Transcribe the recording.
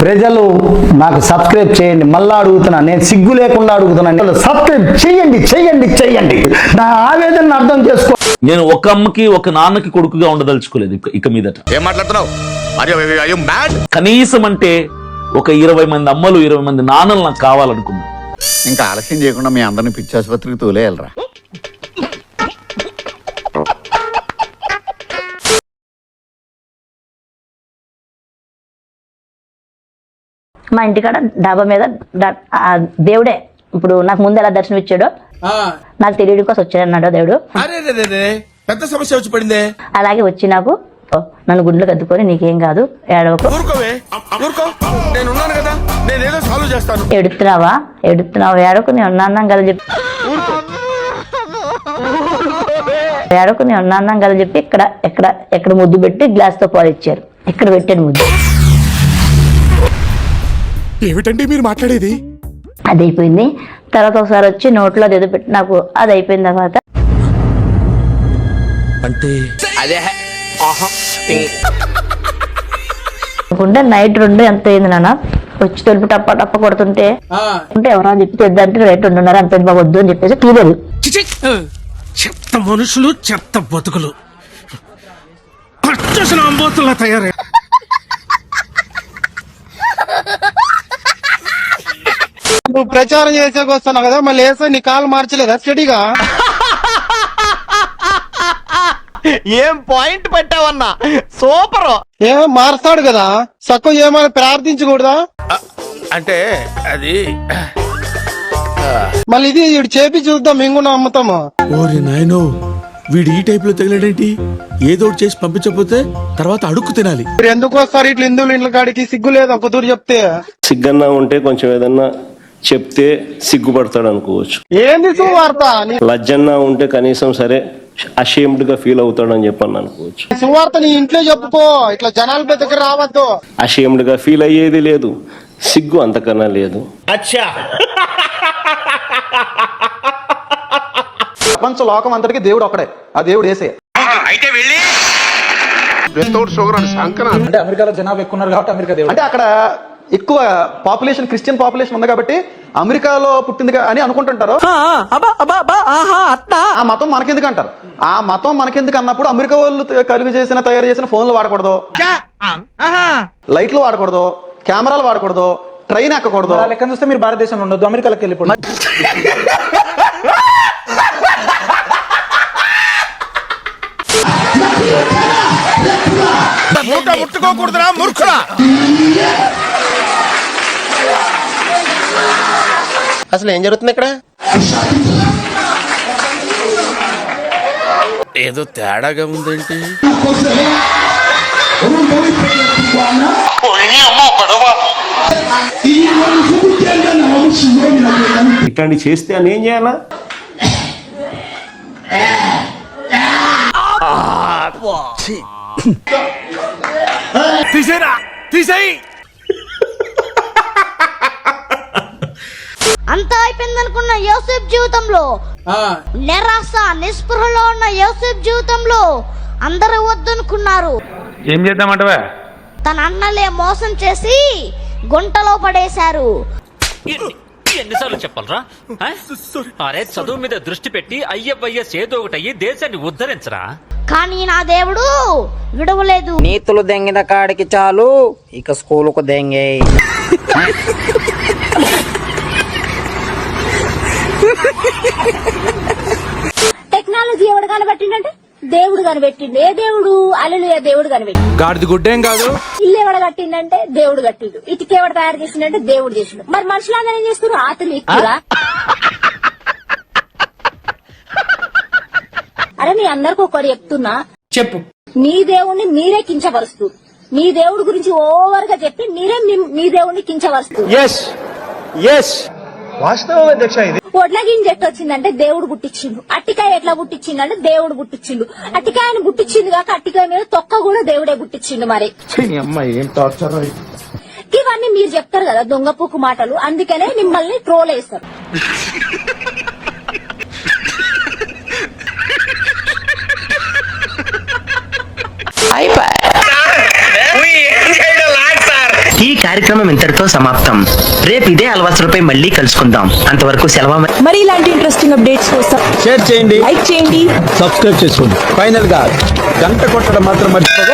ప్రజలు నాకు సబ్స్క్రైబ్ చేయండి. మళ్ళా అడుగుతున్నా, నేను సిగ్గు లేకుండా అడుగుతున్నాను, సబ్స్క్రైబ్ చేయండి చేయండి చేయండి. నా ఆవేదనను అర్థం చేసుకో. నేను ఒక అమ్మకి ఒక నాన్నకి కొడుకుగా ఉండదలుచుకోలేదు ఇక మీదట. ఏం మాట్లాడుతున్నావు? కనీసం అంటే ఒక 20 మంది అమ్మలు 20 మంది నాన్నలు నాకు కావాలనుకున్నా. ఇంకా ఆలస్యం చేయకుండా మీ అందరిని పిచ్చి ఆసుపత్రికి తోలేయాలరా. మా ఇంటికాడ డాబా మీద దేవుడే ఇప్పుడు నాకు ముందు ఎలా దర్శనం ఇచ్చాడో నాకు తెలియడం కోసం వచ్చాడు అన్నాడు దేవుడు. పెద్ద సమస్య వచ్చి పడిందే. అలాగే వచ్చి నాకు నన్ను గుండెలు కద్దుకొని నీకేం కాదు ఏడవకు, ఎడుతున్నావా ఏడవకు, నేను ఉన్నాను కదా చెప్పి ఏడవకు, నేను ఉన్నాను కదా చెప్పి ఇక్కడ ఎక్కడ ఎక్కడ ముద్దు పెట్టి గ్లాస్ తో పాలు ఇచ్చారు. ఇక్కడ పెట్టాడు ముద్దు. ఏమిటండి మీరు మాట్లాడేది? అది అయిపోయింది. తర్వాత ఒకసారి వచ్చి నోట్లో ఏదో పెట్టి నాకు అది అయిపోయిన తర్వాత అంటే నైట్ 2 ఎంత అయింది నాన్న, వచ్చి తలుపు టప్ప టప్ప కొడుతుంటే అంటే ఎవరో అని చెప్పి తెద్దంటే రేట్ 2:30 అంత బాగా వద్దు అని చెప్పేసి తీరేది. చెత్త మనుషులు, చెత్త బతుకులు, అంబోతుల్లా తయారై నువ్వు ప్రచారం చేసాక వస్తున్నావు కదా, మళ్ళీ వేసా నీ కాలు మార్చలేదా స్టడీగా? ఏం పాయింట్ పెట్టావన్నా, సూపర్. ఏం మారుస్తాడు కదా, సక్కు ఏమైనా ప్రార్థించకూడదా? అంటే అది మళ్ళీ ఇది ఇటు చేపి చూద్దాం, మేము అమ్ముతాము. ఓరి నాయనో, వీడు ఈ టైప్ లో తగిలాడేంటి? ఏదో ఒకటి చేసి పంపించకపోతే తర్వాత అడుక్కు తినాలి. మీరు ఎందుకు వస్తారు ఇట్లా హిందువులు ఇంట్లో కాడికి? సిగ్గు లేదు ఒక తూరు చెప్తే. సిగ్గన్నా ఉంటే కొంచెం ఏదన్నా చెప్తే సిగ్గుపడతాడు అనుకోవచ్చు. ఏంది సువార్త? లజ్జన్నా ఉంటే కనీసం సరే అషేమ్డ్ గా ఫీల్ అవుతాడు అని చెప్పని అనుకోవచ్చు. సువార్త నీ ఇంట్లో చెప్పుకో, ఇట్లా జనాల దగ్గర రావద్దు. అషేమ్డ్ గా ఫీల్ అయ్యేది లేదు, సిగ్గు అంతకన్నా లేదు. ప్రపంచ లోకం అంతటికి దేవుడు ఒకడే, ఆ దేవుడు యేసయ్య. అయితే వెళ్ళి అంటే అమెరికాలో జనాభా ఎక్కువ ఉన్నారు కాబట్టి అమెరికా దేవుడు. అంటే అక్కడ ఎక్కువ పాపులేషన్ క్రిస్టియన్ పాపులేషన్ ఉంది కాబట్టి అమెరికాలో పుట్టింది అని అనుకుంటుంటారు. ఆ మతం మనకెందుకు అంటారు. ఆ మతం మనకెందుకు అన్నప్పుడు అమెరికా వాళ్ళు తయారు చేసిన ఫోన్లు వాడకూడదు, లైట్లు వాడకూడదు, కెమెరాలు వాడకూడదు, ట్రైన్ ఎక్కకూడదు. లెక్క చూస్తే మీరు భారతదేశంలో ఉండొద్దు, అమెరికాలోకి వెళ్ళిపోండి. ముట్టుకోకూడదురా మూర్ఖుడా. అసలు ఏం జరుగుతుంది ఇక్కడ? ఏదో తేడాగా ఉందేంటి? ఇట్లాంటి చేస్తే అని ఏం చేయాలా? తీసేరా, తీసేయి. అంతా అయిపోయింది అనుకున్న యోసేపు జీవితంలో, నిరాశ నిస్పృహలో ఉన్న యోసేపు జీవితంలో అందరూ వద్దనుకున్నారు. ఏం చేద్దామంటవా? తన అన్నలే మోసం చేసి గుంటలో పడేశారు. ఎన్నిసార్లు చెప్పాలరా? అరే చదువు మీద దృష్టి పెట్టి ఐఎఫ్ఐఎస్ ఏదో ఒకటి అయ్యి దేశాన్ని ఉద్ధరించరా. కానీ నా దేవుడు విడవలేదు. నీతులు దెంగిన కాడికి చాలు, ఇక స్కూలుకు దెంగే. టెక్నాలజీ ఎవడు కనిపెట్టిండంటే దేవుడు కనిపెట్టిండు. ఏ దేవుడు? అల్లెలుయా దేవుడు కనిపెట్టిండు. గాడిది గుడ్డేం కాదు. ఇల్లు ఎవడ కట్టిందంటే దేవుడు కట్టిండు. ఇటుక ఎవడ తయారు చేసిందంటే దేవుడు చేసిండు. మరి మనుషులందరూ ఏం చేస్తారు? ఆతులు ఎక్కువరా. అరే నీ అందరికి ఒకటి చెప్తున్నా, చెప్పు. మీ దేవుణ్ణి మీరే కించపరుస్తూ, మీ దేవుడి గురించి ఓవర్ గా చెప్పి మీరే మీ దేవుణ్ణి కించపరుస్తూ. వాస్తవం అధ్యక్ష, ఇది ఒడ్ల గింజ ఎట్లా వచ్చిందంటే దేవుడు గుట్టించిండు. అట్టికాయ ఎట్లా గుట్టించిందంటే దేవుడు గుట్టించిండు. అట్టికాయను గుట్టించింది కాక అట్టికాయ మీద తొక్క కూడా దేవుడే గుట్టించిండు. మరి ఏం టార్చర్. ఇవన్నీ మీరు చెప్తారు కదా దొంగ పూకు మాటలు, అందుకనే మిమ్మల్ని ట్రోల్ వేస్తారు. ఈ కార్యక్రమం ఇంతటితో సమాప్తం. రేపు ఇదే అలవాసులపై మళ్ళీ కలుసుకుందాం. అంతవరకు సెలవు. మరి ఇలాంటి ఇంట్రెస్టింగ్ అప్డేట్స్ కోసం షేర్ చేయండి, లైక్ చేయండి. సబ్స్క్రైబ్ చేసుకోండి. ఫైనల్ గా గంట కొట్టడం మాత్రం మర్చిపోగా